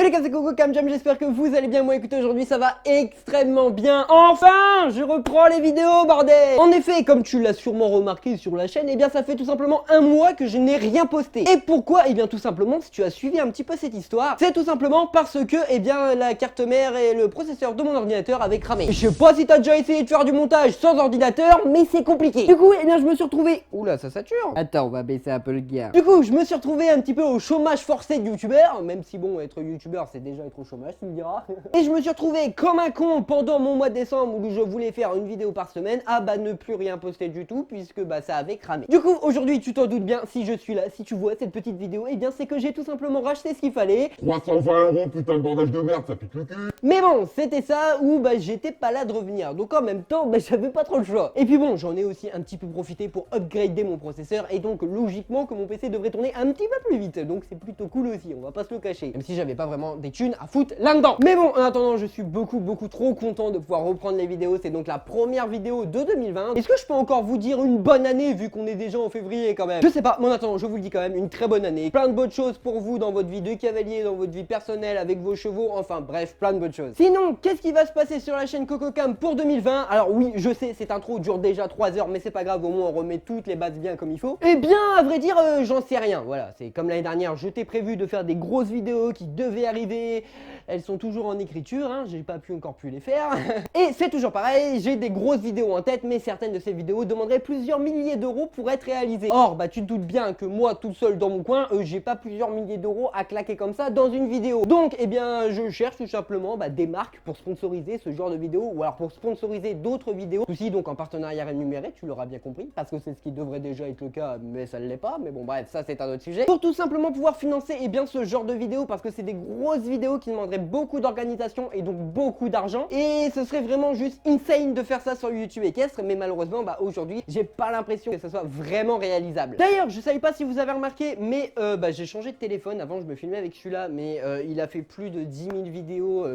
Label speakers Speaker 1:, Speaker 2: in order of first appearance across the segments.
Speaker 1: Salut les gars, c'est Coco Camjam, j'espère que vous allez bien. Moi écoutez, aujourd'hui ça va extrêmement bien. Enfin, je reprends les vidéos, bordel. En effet, comme tu l'as sûrement remarqué sur la chaîne, eh bien ça fait tout simplement un mois que je n'ai rien posté. Et pourquoi? Eh bien tout simplement, si tu as suivi un petit peu cette histoire, c'est tout simplement parce que, eh bien, la carte mère et le processeur de mon ordinateur avaient cramé. Je sais pas si t'as déjà essayé de faire du montage sans ordinateur, mais c'est compliqué. Du coup, eh bien je me suis retrouvé... Oula, ça sature. Attends, on va baisser un peu le gain. Du coup, je me suis retrouvé un petit peu au chômage forcé de youtubeur, même si bon, être youtubeur c'est déjà être au chômage, tu me diras. Et je me suis retrouvé comme un con pendant mon mois de décembre où je voulais faire une vidéo par semaine à ne plus rien poster du tout puisque ça avait cramé. Du coup, aujourd'hui, tu t'en doutes bien, si je suis là, si tu vois cette petite vidéo, eh bien c'est que j'ai tout simplement racheté ce qu'il fallait.
Speaker 2: 320 €, putain de bordel de merde, ça pique le cul.
Speaker 1: Mais bon, c'était ça où j'étais pas là de revenir. Donc en même temps, j'avais pas trop le choix. Et puis bon, j'en ai aussi un petit peu profité pour upgrader mon processeur et donc logiquement que mon PC devrait tourner un petit peu plus vite. Donc c'est plutôt cool aussi, on va pas se le cacher. Même si j'avais pas vraiment des thunes à foutre là-dedans. Mais bon, en attendant, je suis beaucoup trop content de pouvoir reprendre les vidéos. C'est donc la première vidéo de 2020. Est-ce que je peux encore vous dire une bonne année vu qu'on est déjà en février quand même? Je sais pas, mais en attendant, je vous le dis quand même, une très bonne année. Plein de bonnes choses pour vous dans votre vie de cavalier, dans votre vie personnelle, avec vos chevaux, enfin bref, plein de bonnes choses. Sinon, qu'est-ce qui va se passer sur la chaîne CocoCam pour 2020? Alors oui, je sais, cette intro dure déjà 3 heures, mais c'est pas grave, au moins on remet toutes les bases bien comme il faut. Eh bien, à vrai dire, j'en sais rien. Voilà, c'est comme l'année dernière, je t'ai prévu de faire des grosses vidéos qui devaient arriver. Elles sont toujours en écriture, hein, j'ai pas encore pu les faire. Et c'est toujours pareil, j'ai des grosses vidéos en tête, mais certaines de ces vidéos demanderaient plusieurs milliers d'euros pour être réalisées. Or, tu te doutes bien que moi, tout seul dans mon coin, j'ai pas plusieurs milliers d'euros à claquer comme ça dans une vidéo. Donc, eh bien, je cherche tout simplement des marques pour sponsoriser ce genre de vidéo, ou alors pour sponsoriser d'autres vidéos. Aussi, donc en partenariat rémunéré, tu l'auras bien compris, parce que c'est ce qui devrait déjà être le cas, mais ça ne l'est pas. Mais bon, bref, ça c'est un autre sujet. Pour tout simplement pouvoir financer, eh bien, ce genre de vidéos, parce que c'est des grosses vidéos qui demanderaient beaucoup d'organisation et donc beaucoup d'argent. Et ce serait vraiment juste insane de faire ça sur YouTube équestre, mais malheureusement, aujourd'hui, j'ai pas l'impression que ça soit vraiment réalisable. D'ailleurs, je savais pas si vous avez remarqué, mais j'ai changé de téléphone. Avant, je me filmais avec celui-là, mais il a fait plus de 10 000 vidéos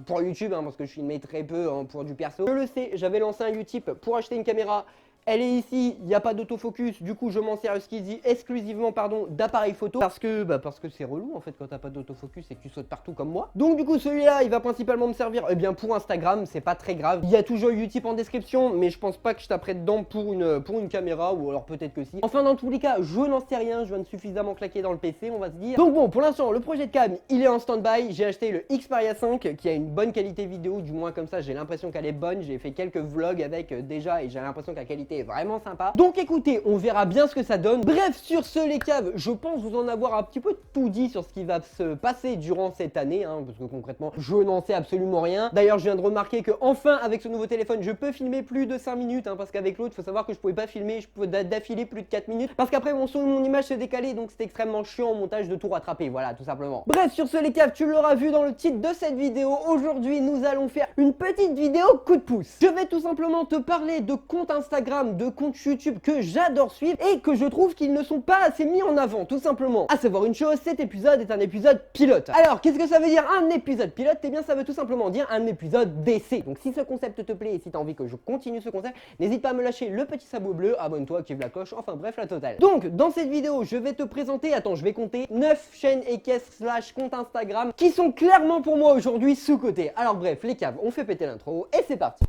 Speaker 1: pour YouTube, parce que je filmais très peu pour du perso. Je le sais, j'avais lancé un Utip pour acheter une caméra. Elle est ici, il n'y a pas d'autofocus, du coup je m'en sers exclusivement d'appareil photo parce que c'est relou en fait quand t'as pas d'autofocus et que tu sautes partout comme moi. Donc du coup celui-là il va principalement me servir pour Instagram, c'est pas très grave. Il y a toujours Utip en description, mais je pense pas que je taperai dedans pour une caméra, ou alors peut-être que si. Enfin dans tous les cas, je n'en sais rien, je viens de suffisamment claquer dans le PC, on va se dire. Donc bon, pour l'instant le projet de cam il est en stand-by. J'ai acheté le Xperia 5 qui a une bonne qualité vidéo, du moins comme ça j'ai l'impression qu'elle est bonne. J'ai fait quelques vlogs avec déjà et j'ai l'impression que la qualité est vraiment sympa. Donc écoutez, on verra bien ce que ça donne. Bref, sur ce les caves, je pense vous en avoir un petit peu tout dit sur ce qui va se passer durant cette année, parce que concrètement, je n'en sais absolument rien. D'ailleurs, je viens de remarquer que enfin avec ce nouveau téléphone, je peux filmer plus de 5 minutes, parce qu'avec l'autre, il faut savoir que je pouvais pas filmer, je pouvais d'affilée plus de 4 minutes, parce qu'après mon son et mon image se décalaient, donc c'était extrêmement chiant en montage de tout rattraper, voilà, tout simplement. Bref, sur ce les caves, tu l'auras vu dans le titre de cette vidéo, aujourd'hui, nous allons faire une petite vidéo coup de pouce. Je vais tout simplement te parler de comptes Instagram, de comptes YouTube que j'adore suivre et que je trouve qu'ils ne sont pas assez mis en avant, tout simplement. À savoir une chose, cet épisode est un épisode pilote. Alors, qu'est-ce que ça veut dire un épisode pilote? Eh bien, ça veut tout simplement dire un épisode d'essai. Donc, si ce concept te plaît et si tu as envie que je continue ce concept, n'hésite pas à me lâcher le petit sabot bleu, abonne-toi, active la cloche, enfin bref, la totale. Donc, dans cette vidéo, je vais te présenter, attends, je vais compter 9 chaînes équestres / comptes Instagram qui sont clairement pour moi aujourd'hui sous-cotés. Alors bref, les caves, on fait péter l'intro et c'est parti.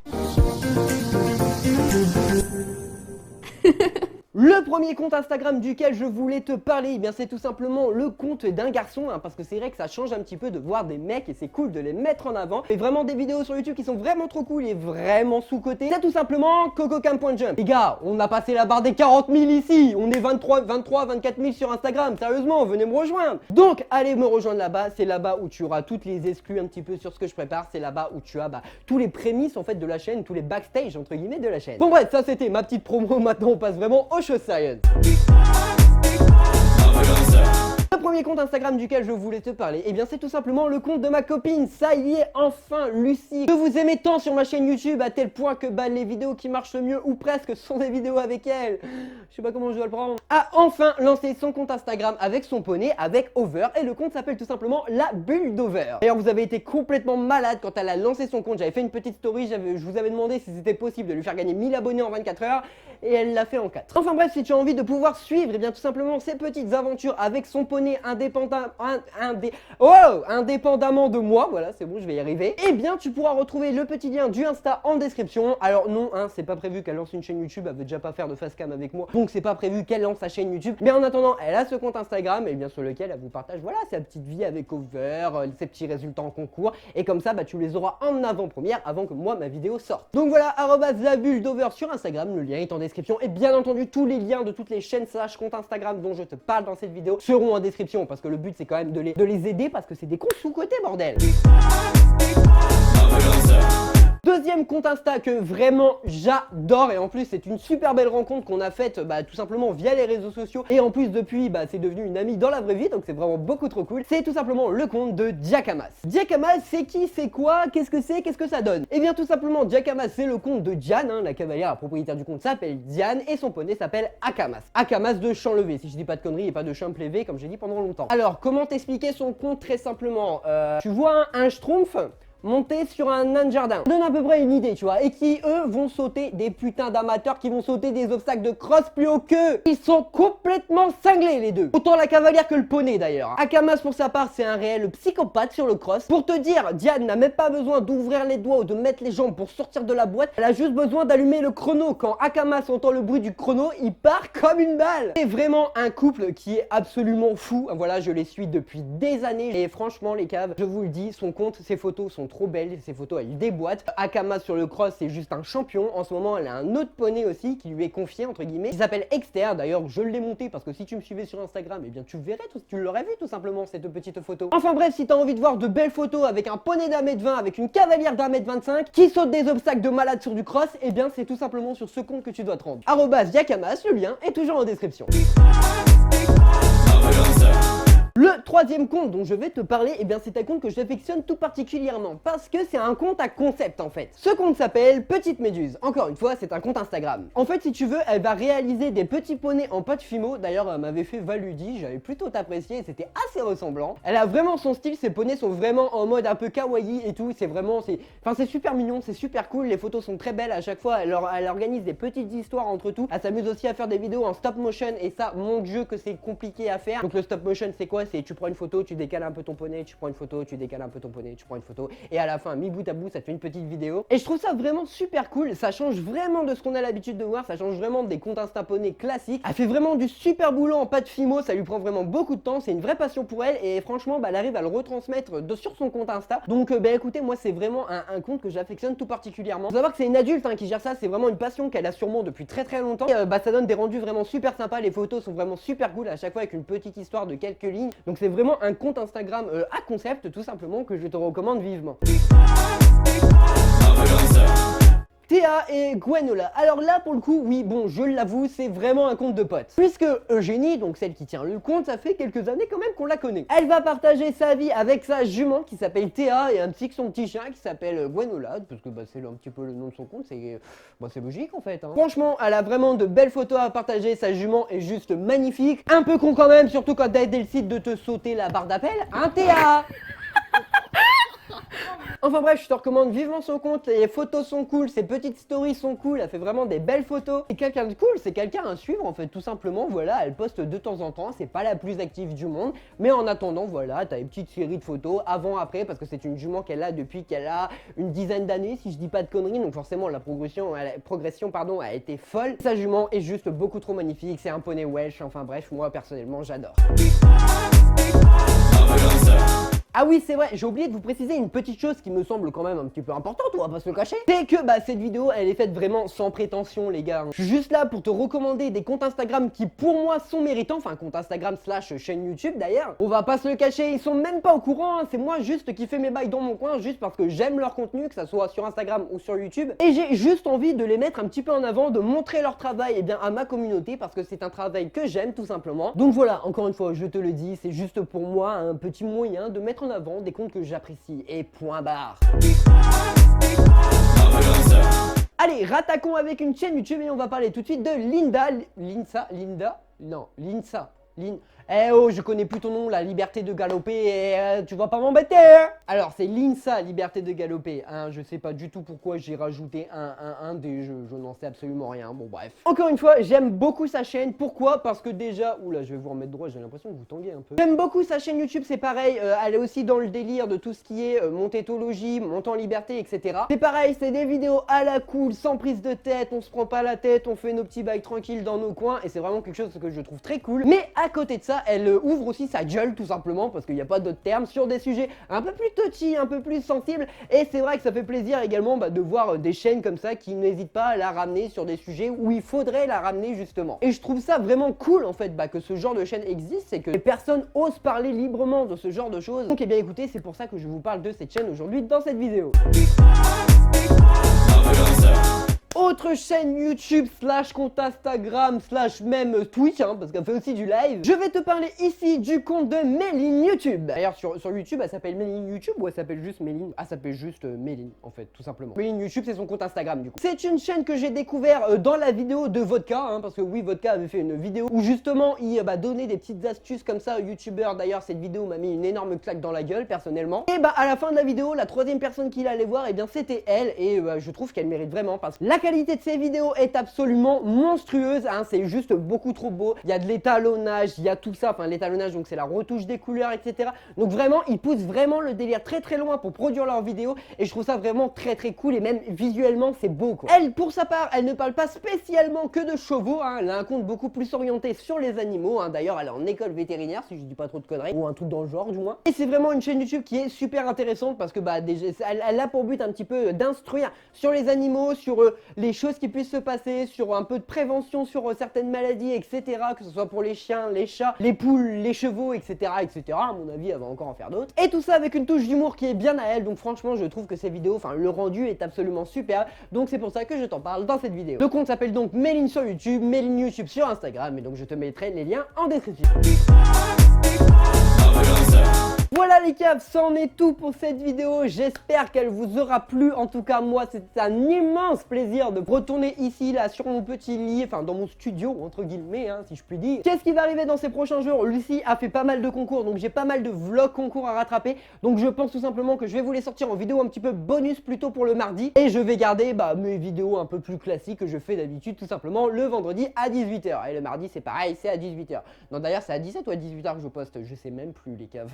Speaker 1: Le premier compte Instagram duquel je voulais te parler, eh bien c'est tout simplement le compte d'un garçon, parce que c'est vrai que ça change un petit peu de voir des mecs et c'est cool de les mettre en avant. Et vraiment des vidéos sur YouTube qui sont vraiment trop cool et vraiment sous-côté. C'est tout simplement CocoCam.jump. Les gars, on a passé la barre des 40 000 ici, on est 24 000 sur Instagram, sérieusement, venez me rejoindre. Donc allez me rejoindre là-bas, c'est là-bas où tu auras toutes les exclus un petit peu sur ce que je prépare, c'est là-bas où tu as tous les prémices en fait de la chaîne, tous les backstage entre guillemets de la chaîne. Bon bref, ça c'était ma petite promo, maintenant on passe vraiment aux choses sérieuses. Le premier compte Instagram duquel je voulais te parler, eh bien c'est tout simplement le compte de ma copine, ça y est enfin Lucie, que vous aimez tant sur ma chaîne YouTube à tel point que les vidéos qui marchent le mieux ou presque sont des vidéos avec elle, je sais pas comment je dois le prendre, a enfin lancé son compte Instagram avec son poney, avec Over, et le compte s'appelle tout simplement la bulle d'Over. D'ailleurs vous avez été complètement malade quand elle a lancé son compte, j'avais fait une petite story, je vous avais demandé si c'était possible de lui faire gagner 1000 abonnés en 24 heures, et elle l'a fait en 4. Enfin bref, si tu as envie de pouvoir suivre, eh bien tout simplement ces petites aventures avec son poney, t'abonner indépendamment de moi, voilà, c'est bon, je vais y arriver, eh bien tu pourras retrouver le petit lien du Insta en description. Alors non, hein, c'est pas prévu qu'elle lance une chaîne YouTube, elle veut déjà pas faire de facecam avec moi, donc c'est pas prévu qu'elle lance sa chaîne YouTube. Mais en attendant, elle a ce compte Instagram, et bien sur lequel elle vous partage, voilà, sa petite vie avec cover, ses petits résultats en concours, et comme ça, bah tu les auras en avant-première avant que moi ma vidéo sorte. Donc voilà, @labulle_dover sur Instagram, le lien est en description, et bien entendu tous les liens de toutes les chaînes / comptes Instagram dont je te parle dans cette vidéo seront en description, parce que le but c'est quand même de les aider, parce que c'est des cons sous-cotés, bordel. Deuxième compte Insta que vraiment j'adore, et en plus c'est une super belle rencontre qu'on a faite tout simplement via les réseaux sociaux, et en plus depuis c'est devenu une amie dans la vraie vie, donc c'est vraiment beaucoup trop cool. C'est tout simplement le compte de Diakamas. Diakamas, c'est qui, c'est quoi, qu'est-ce que ça donne? Et bien tout simplement Diakamas, c'est le compte de Diane, hein, la cavalière, la propriétaire du compte s'appelle Diane et son poney s'appelle Akamas. Akamas de champ levé, si je dis pas de conneries, et pas de champ levé comme j'ai dit pendant longtemps. Alors comment t'expliquer son compte très simplement? Tu vois un schtroumpf monter sur un nain de jardin. Ça donne à peu près une idée, tu vois, et qui, eux, vont sauter des putains d'amateurs qui vont sauter des obstacles de cross plus haut qu'eux. Ils sont complètement cinglés, les deux. Autant la cavalière que le poney, d'ailleurs. Akamas, pour sa part, c'est un réel psychopathe sur le cross. Pour te dire, Diane n'a même pas besoin d'ouvrir les doigts ou de mettre les jambes pour sortir de la boîte. Elle a juste besoin d'allumer le chrono. Quand Akamas entend le bruit du chrono, il part comme une balle. C'est vraiment un couple qui est absolument fou. Voilà, je les suis depuis des années. Et franchement, les caves, je vous le dis, son compte, ses photos sont trop belle, ses photos elle déboîte. Akamas sur le cross c'est juste un champion. En ce moment elle a un autre poney aussi qui lui est confié entre guillemets, qui s'appelle Exter. D'ailleurs je l'ai monté parce que si tu me suivais sur Instagram, eh bien tu verrais, tu l'aurais vu tout simplement cette petite photo. Enfin bref, si t'as envie de voir de belles photos avec un poney d'1m20, avec une cavalière d'1m25 qui saute des obstacles de malade sur du cross, eh bien c'est tout simplement sur ce compte que tu dois te rendre. @Diakamas, le lien est toujours en description. Le troisième compte dont je vais te parler, eh bien c'est un compte que j'affectionne tout particulièrement parce que c'est un compte à concept en fait. Ce compte s'appelle Petite Méduse. Encore une fois, c'est un compte Instagram. En fait, si tu veux, elle va réaliser des petits poneys en pâte fimo. D'ailleurs, elle m'avait fait Valudi, j'avais plutôt apprécié, c'était assez ressemblant. Elle a vraiment son style, ses poneys sont vraiment en mode un peu kawaii et tout. C'est vraiment, c'est super mignon, c'est super cool. Les photos sont très belles à chaque fois. Elle organise des petites histoires entre tout. Elle s'amuse aussi à faire des vidéos en stop motion et ça, mon dieu, que c'est compliqué à faire. Donc le stop motion, c'est quoi? C'est tu prends une photo, tu décales un peu ton poney, tu prends une photo, tu décales un peu ton poney, tu prends une photo, et à la fin, mis bout à bout, ça te fait une petite vidéo. Et je trouve ça vraiment super cool, ça change vraiment de ce qu'on a l'habitude de voir, ça change vraiment des comptes Insta poney classiques. Elle fait vraiment du super boulot en pâte fimo, ça lui prend vraiment beaucoup de temps, c'est une vraie passion pour elle, et franchement, elle arrive à le retransmettre sur son compte Insta. Donc, écoutez, moi, c'est vraiment un compte que j'affectionne tout particulièrement. Faut savoir que c'est une adulte qui gère ça, c'est vraiment une passion qu'elle a sûrement depuis très longtemps. Et, ça donne des rendus vraiment super sympas, les photos sont vraiment super cool à chaque fois avec une petite histoire de quelques lignes. Donc c'est vraiment un compte Instagram à concept tout simplement que je te recommande vivement. Théa et Gwenola. Alors là pour le coup, oui bon je l'avoue, c'est vraiment un compte de potes. Puisque Eugénie, donc celle qui tient le compte, ça fait quelques années quand même qu'on la connaît. Elle va partager sa vie avec sa jument qui s'appelle Théa et son petit chien qui s'appelle Gwenola, parce que c'est un petit peu le nom de son compte, c'est logique en fait. Hein. Franchement, elle a vraiment de belles photos à partager, sa jument est juste magnifique. Un peu con quand même, surtout quand elle décide de te sauter la barre d'appel. Hein Théa? Enfin bref, je te recommande vivement son compte, les photos sont cool, ses petites stories sont cool, elle fait vraiment des belles photos. C'est quelqu'un de cool, c'est quelqu'un à suivre en fait, tout simplement, voilà, elle poste de temps en temps, c'est pas la plus active du monde, mais en attendant, voilà, t'as une petite série de photos, avant, après, parce que c'est une jument qu'elle a depuis qu'elle a une dizaine d'années, si je dis pas de conneries, donc forcément la progression a été folle. Sa jument est juste beaucoup trop magnifique, c'est un poney Welsh, enfin bref, moi personnellement j'adore. Ah oui, c'est vrai, j'ai oublié de vous préciser une petite chose qui me semble quand même un petit peu importante, on va pas se le cacher. C'est que cette vidéo, elle est faite vraiment sans prétention, les gars. Je suis juste là pour te recommander des comptes Instagram qui pour moi sont méritants, enfin compte Instagram / chaîne YouTube d'ailleurs. On va pas se le cacher, ils sont même pas au courant, hein. C'est moi juste qui fais mes bails dans mon coin, juste parce que j'aime leur contenu, que ça soit sur Instagram ou sur YouTube. Et j'ai juste envie de les mettre un petit peu en avant, de montrer leur travail à ma communauté, parce que c'est un travail que j'aime tout simplement. Donc voilà, encore une fois, je te le dis, c'est juste pour moi un petit moyen de mettre en avant des comptes que j'apprécie et point barre. Allez, rattaquons avec une chaîne YouTube et on va parler tout de suite de Linda. Eh oh, je connais plus ton nom, la liberté de galoper, et tu vas pas m'embêter, hein. Alors, c'est l'INSA, liberté de galoper, hein. Je sais pas du tout pourquoi j'ai rajouté un D, je n'en sais absolument rien. Bon, bref. Encore une fois, j'aime beaucoup sa chaîne. Pourquoi? Parce que déjà, oula, je vais vous remettre droit, j'ai l'impression que vous tanguez un peu. J'aime beaucoup sa chaîne YouTube, c'est pareil, elle est aussi dans le délire de tout ce qui est montétologie, montant liberté, etc. C'est pareil, c'est des vidéos à la cool, sans prise de tête, on se prend pas la tête, on fait nos petits bails tranquilles dans nos coins, et c'est vraiment quelque chose que je trouve très cool. Mais à côté de ça, elle ouvre aussi sa gueule, tout simplement, parce qu'il n'y a pas d'autres termes, sur des sujets un peu plus touchy, un peu plus sensibles, et c'est vrai que ça fait plaisir également de voir des chaînes comme ça qui n'hésitent pas à la ramener sur des sujets où il faudrait la ramener justement. Et je trouve ça vraiment cool en fait que ce genre de chaîne existe, c'est que les personnes osent parler librement de ce genre de choses. Donc eh bien écoutez, c'est pour ça que je vous parle de cette chaîne aujourd'hui dans cette vidéo. Autre chaîne YouTube / compte Instagram / même Twitch, hein, parce qu'elle fait aussi du live. Je vais te parler ici du compte de Méline YouTube. D'ailleurs sur YouTube elle s'appelle Méline YouTube ou elle s'appelle juste Méline? Ah, ça s'appelle juste Méline en fait, tout simplement. Méline YouTube c'est son compte Instagram du coup. C'est une chaîne que j'ai découvert dans la vidéo de Vodka, hein, parce que oui, Vodka avait fait une vidéo où justement il donnait des petites astuces comme ça aux youtubeurs. D'ailleurs cette vidéo m'a mis une énorme claque dans la gueule personnellement. Et à la fin de la vidéo, la troisième personne qu'il allait voir, et bien c'était elle, et je trouve qu'elle mérite vraiment parce que la qualité de ces vidéos est absolument monstrueuse, hein, c'est juste beaucoup trop beau. Il y a de l'étalonnage, il y a tout ça, enfin l'étalonnage donc c'est la retouche des couleurs, etc. Donc vraiment ils poussent vraiment le délire très très loin pour produire leurs vidéos, et je trouve ça vraiment très très cool, et même visuellement c'est beau quoi. Elle, pour sa part, elle ne parle pas spécialement que de chevaux, hein, elle a un compte beaucoup plus orienté sur les animaux, hein. D'ailleurs elle est en école vétérinaire si je dis pas trop de conneries, ou un truc dans le genre du moins. Et c'est vraiment une chaîne YouTube qui est super intéressante parce que déjà, elle a pour but un petit peu d'instruire sur les animaux, sur les choses qui puissent se passer, sur un peu de prévention sur certaines maladies, etc. Que ce soit pour les chiens, les chats, les poules, les chevaux, etc. etc. À mon avis, elle va encore en faire d'autres. Et tout ça avec une touche d'humour qui est bien à elle. Donc franchement, je trouve que ces vidéos, enfin le rendu est absolument super. Donc c'est pour ça que je t'en parle dans cette vidéo. Le compte s'appelle donc Méline sur YouTube, Méline YouTube sur Instagram. Et donc je te mettrai les liens en description. Voilà les caves, c'en est tout pour cette vidéo, j'espère qu'elle vous aura plu. En tout cas moi c'était un immense plaisir de retourner ici là sur mon petit lit, enfin dans mon studio entre guillemets, hein, si je puis dire. Qu'est-ce qui va arriver dans ces prochains jours? Lucie a fait pas mal de concours, donc j'ai pas mal de vlogs concours à rattraper. Donc je pense tout simplement que je vais vous les sortir en vidéo un petit peu bonus plutôt pour le mardi. Et je vais garder mes vidéos un peu plus classiques que je fais d'habitude tout simplement le vendredi à 18 h. Et le mardi c'est pareil, c'est à 18 h. Non d'ailleurs c'est à 17 ou à 18 h que je poste, je sais même plus les caves.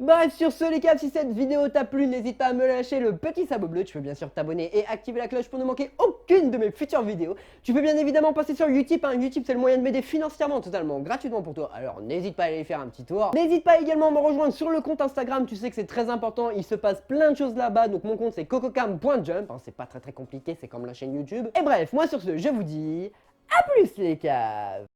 Speaker 1: Bref, sur ce les caves, si cette vidéo t'a plu, n'hésite pas à me lâcher le petit sabot bleu. Tu peux bien sûr t'abonner et activer la cloche pour ne manquer aucune de mes futures vidéos. Tu peux bien évidemment passer sur Utip, hein. Utip c'est le moyen de m'aider financièrement, totalement gratuitement pour toi. Alors n'hésite pas à aller faire un petit tour. N'hésite pas également à me rejoindre sur le compte Instagram, tu sais que c'est très important, il se passe plein de choses là-bas. Donc mon compte c'est cococam.jump, hein, c'est pas très compliqué, c'est comme la chaîne YouTube. Et bref, moi sur ce, je vous dis à plus les caves.